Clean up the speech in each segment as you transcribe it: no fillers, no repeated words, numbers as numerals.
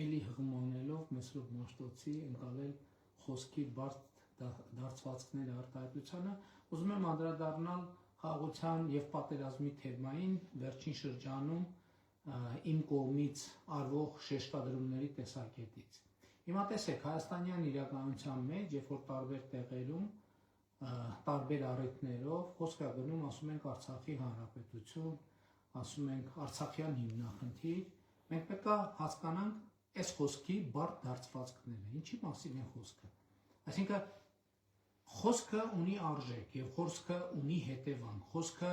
էլի հղմանելով Մեսրոպ Մաշտոցի ընկալել խոսքի բարդ դարձվածքները արտահայտությանը, ուզում եմ անդրադառնալ խաղաղության և պատերազմի թեմային վերջին շրջանում իմ կողմից արվող շեշտադրումների տեսակետից։ Հիմա տեսեք, հայաստանյան իրականության մեջ, երբ որ տարբեր տեղերում, տարբեր առիթներով խոսք է գնում, ասում ենք Արցախի հանրապետություն, ասում ենք Արցախյան հիմնախնդիր, մենք պետք է հասկանանք այս խոսքի բարդ դարձվածքները, ինչի մասին է խոսքը։ Այսինքն խոսքը ունի արժեք և խոսքը ունի հետևանք, խոսքը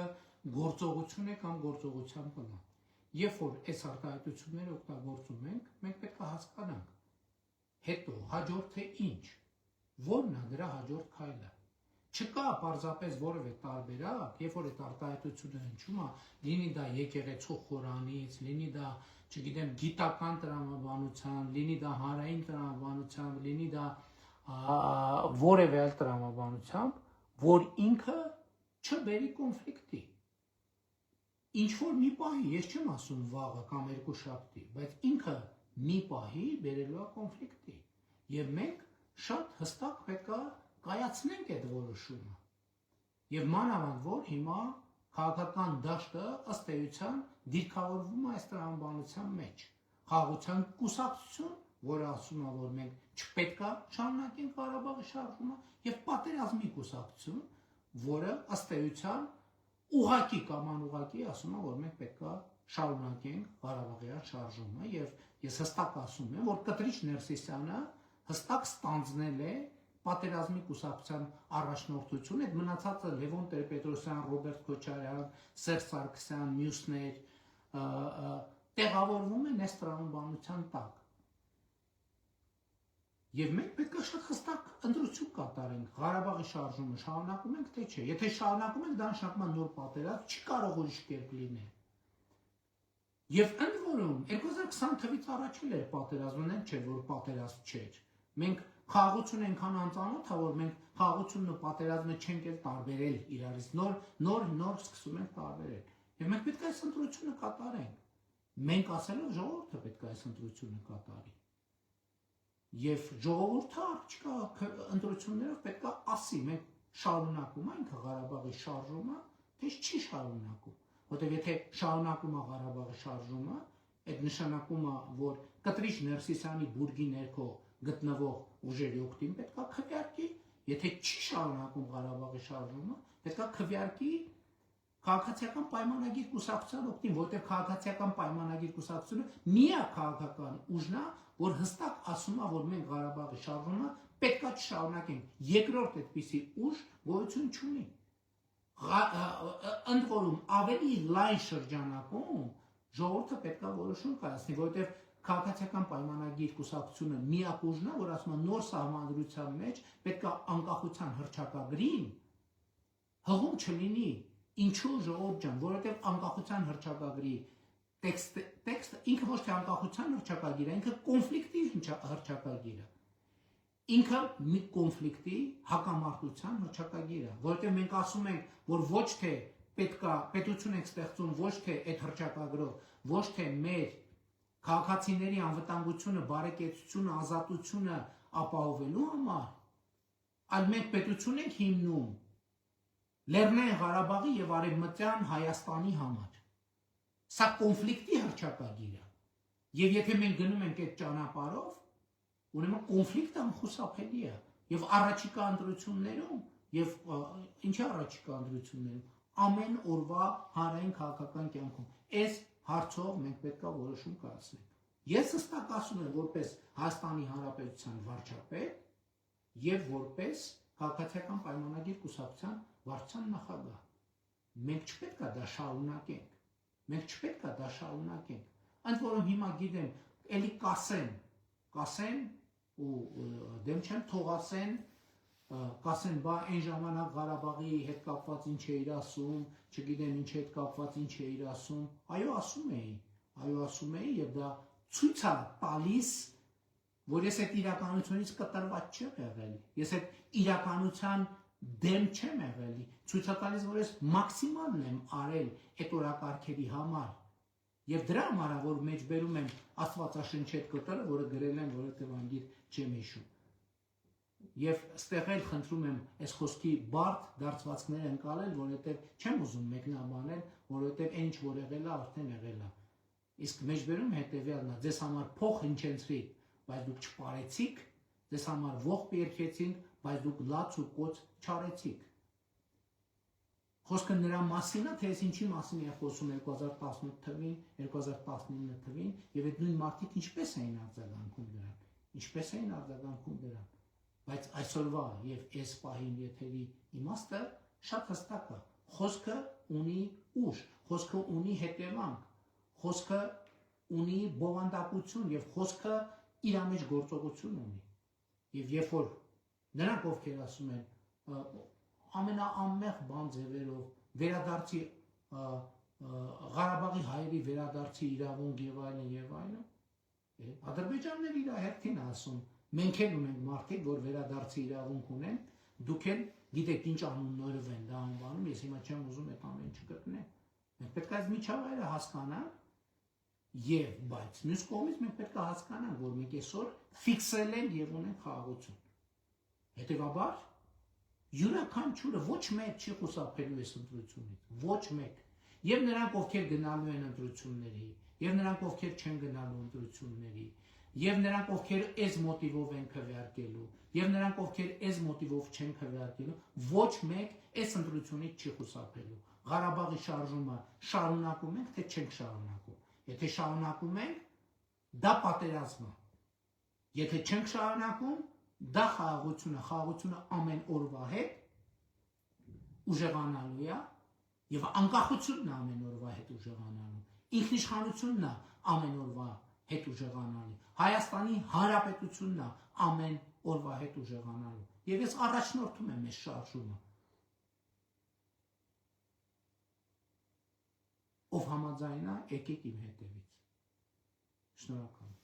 գործողություն է կամ գործողության պլան։ Երբ որ այս արտահայտությունները օգտագործում ենք, մենք պետք է հասկանանք, հետո հաջորդը ինչ, որն է դրա հաջորդ քայլը։ Չկա պարզապես որևէ տարբերակ, երբ որ այդ արտահայտությունը հնչում է, լինի դա եկեղեցու խորանից, լինի դա, չգիտեմ, գիտական տրամաբանության, լինի դա հանրային տրամաբանությամբ, լինի դա որևէ այլ տրամաբանությամբ, որ ինքը չբերի կոնֆլիկտի։ Ինչ-որ մի պահի, ես չեմ ասում վաղը կամ երկուշաբթի, բայց ինքը մի պահի բերելու է կոնֆլիկտի։ Եվ մենք շատ հստակ պետք է կայացնենք այդ որոշումը։ Եվ մանավանդ որ հիմա քաղաքական դաշտը ըստ էության դիրքավորվում է այս տրամաբանության մեջ։ Խաղաղության կուսակցություն, որը ասում է, որ մենք չպետք է շարունակենք Ղարաբաղի շարժումը, եւ պատերազմի կուսակցություն, որը ըստ էության ուղղակի կամ անուղղակի ասում է, որ մենք պետք է շարունակենք Ղարաբաղյան շարժումը, եւ ես հստակ ասում եմ, որ Կտրիչ Ներսիսյանը հստակ ստանձնել է պատերազմի կուսակցության առաջնորդությունը, այդ մնացածը Լևոն Տեր-Պետրոսյան, Ռոբերտ Քոչարյան, Սերժ Սարգսյան, մյուսներ տեղավորվում են այս տրամաբանության տակ։ Եվ մենք պետք է շատ հստակ ընտրություն կատարենք, Ղարաբաղի շարժումը շարունակում ենք, թե չէ։ Եթե շարունակում ենք, դա նշանակում է նոր պատերազմ, չի կարող ուրիշ կերպ լինել։ Եվ ընդ որում 2020 թվականից առաջ էլ էր պատերազմն, չէ, որ պատերազմ չէր։ Մենք խաղաղություն այնքան անծանոթ է, որ մենք խաղաղությունն ու պատերազմը չենք էլ տարբերել իրարից, նոր սկսում ենք տարբերել։ Եվ մենք պետք է այս ընտրությունը կատարենք։ Մենք ասելով ժողովուրդը պետք է այս ընտրությունը կատարի։ Եվ ժողովուրդը առջկա ընտրություններով պետք է ասի, մենք շարունակում ենք Ղարաբաղի շարժումը, թե չի շարունակում։ Որտեղ եթե շարունակում է Ղարաբաղի շարժումը, այդ նշանակում է, որ Կտրիչ Ներսիսյանի բուրգի ներքո գտնվող ուժերի օգտին պետք է քվեարկի, եթե չի շարունակում Ղարաբաղի շարժումը, պետք է քվեարկի քաղաքացիական պայմանագիր կուսակցության օգտին, որտեղ քաղաքացիական պայմանագիր կուսակցությունը միակ քաղաքական ուժն է, որ հստակ ասում է, որ մենք Ղարաբաղի շարժումը պետք է չշարունակենք։ Երկրորդ այդպիսի ուժ գոյություն չունի։ Ընդ որում ավելի լայն շրջանակում ժողովուրդը պետք է որոշում կայացնի, որովհետև քաղաքացիական պայմանագիր կուսակցությունը միակ ուժն է, որ ասում է նոր սահմանադրության մեջ պետք է անկախության հռչակագրին հղում չլինի։ Ինչու ժողովուրդ ջան, որովհետև անկախության հռչակագրի տեքստը ինքը ոչ թե անկախության հռչակագիր է, ինքը կոնֆլիկտի հռչակագիր է։ Ինքը մի կոնֆլիկտի հակամարտության հռչակագիր է, որովհետև մենք ասում ենք, որ ոչ թե պետություն ենք ստեղծում, ոչ թե այդ հռչակագրով, ոչ թե մեր քաղաքացիների անվտանգությունը, բարեկեցությունը, ազատությունը ապահովելու համար, այլ մենք պետություն ենք հիմնում Լեռնային Ղարաբաղի եւ Արևմտյան Հայաստանի համար։ Սա կոնֆլիկտի հռչակագիր է։ Եվ եթե մենք գնում ենք այդ ճանապարհով, ուրեմն կոնֆլիկտը անխուսափելի է։ Եվ առաջիկա ընտրություններում, եւ ինչի առաջիկա ընտրություններում, ամեն օրվա հանրային քաղաքական կյանքում այս հարցով մենք պետք է որոշում կայացնենք։ Ես հստակ ասում եմ, որպես Հայաստանի Հանրապետության վարչապետ եւ որպես քաղաքացիական պայմանագիր կուսակցության վարչության նախագահ։ Մենք չպետք է դա շարունակենք։ Մենք չպետք է դա շարունակենք։ Ընդ որում հիմա գիտեմ, էլի կասեն ու դեմ չեմ թող կասեն, բա այն ժամանակ Ղարաբաղի հետ կապված ինչ էիր ասում, չգիտեմ ինչ հետ կապված ինչ էիր ասում։ Այո, ասում էի եւ դա ցույց է տալիս, որ ես այդ իրականությունից կտրված չեմ եղել։ Ես այդ իրականության դեմ չեմ եղել, ցույց է տալիս, որ ես մաքսիմալն եմ արել այդ օրակարգերի համար։ Եվ դրա համար է, որ մեջբերում եմ Աստվածաշնչի այդ կտորը, որը գրել եմ, որովհետև անգիր չեմ հիշում։ Եվ ստեղ էլ խնդրում եմ այս խոսքի բարդ դարձվածքները ընկալել, որովհետև չեմ ուզում մեկնաբանել, որովհետև այն ինչ որ եղել է, արդեն եղել է։ Իսկ մեջբերում հետևյալն է, ձեզ համար փող հնչեցրի, բայց դուք չպարեցիք, ձեզ համար ողբ երգեցինք, բայց դուք լաց ու կոց չարեցիք։ Խոսքը նրա մասին է, թե ես ինչի մասին եմ խոսում 2018 թվին, 2019 թվին, եւ այդ նույն մարդիկ ինչպես էին արձագանքում դրան, ինչպես էին արձագանքում դրան։ Բայց այսօրվա եւ այս պահին եթերի իմաստը շատ հստակ է։ Խոսքը ունի ուժ, խոսքը ունի հետևանք, խոսքը ունի բովանդակություն եւ խոսքը իր մեջ գործողություն ունի։ Եվ երբ որ նրանք ովքեր ասում են ամենաանմեղ բան ձևերով վերադարձի Ղարաբաղի հայերի վերադարձի իրավունք եւ այլն, Ադրբեջանն իր հերթին ասում, մենք էլ ունենք մարդիկ, որ վերադարձի իրավունք ունեն, դուք էլ գիտեք ինչ անուններով են դա անվանում, ես հիմա չեմ ուզում այդ ամեն ինչը գտնեմ։ Մենք պետք է այս միջավայրը հասկանանք եւ բայց մյուս կողմից մենք պետք է հասկանանք, որ մենք այսօր ֆիքսել ենք եւ ունենք խաղաղություն։ Հետևաբար յուրաքանչյուրը ոչ մեկ չի խուսափելու այս ընտրությունից, ոչ մեկ։ Եվ նրանք, ովքեր գնալու են ընտրությունների, եւ նրանք, ովքեր չեն գնալու ընտրությունների, եւ նրանք, ովքեր այս մոտիվով են քվեարկելու, եւ նրանք, ովքեր այս մոտիվով չեն քվեարկելու, ոչ մեկ այս ընտրությունից չի խուսափելու։ Ղարաբաղի շարժումը շարունակում ենք, թե չենք շարունակում։ Եթե շարունակում ենք, դա պատերազմ է։ Եթե չենք շարունակում, դա խաղաղությունը ամեն օրվա հետ ուժեղանալու է եւ անկախությունն է ամեն օրվա հետ ուժեղանալու, ինքնիշխանությունն է ամեն օրվա հետ ուժեղանալու, Հայաստանի Հանրապետությունն է ամեն օրվա հետ ուժեղանալու եւ ես առաջնորդում եմ այս շարժումը, ով համաձայն է, եկեք իմ հետևից։ Շնորհակալ եմ։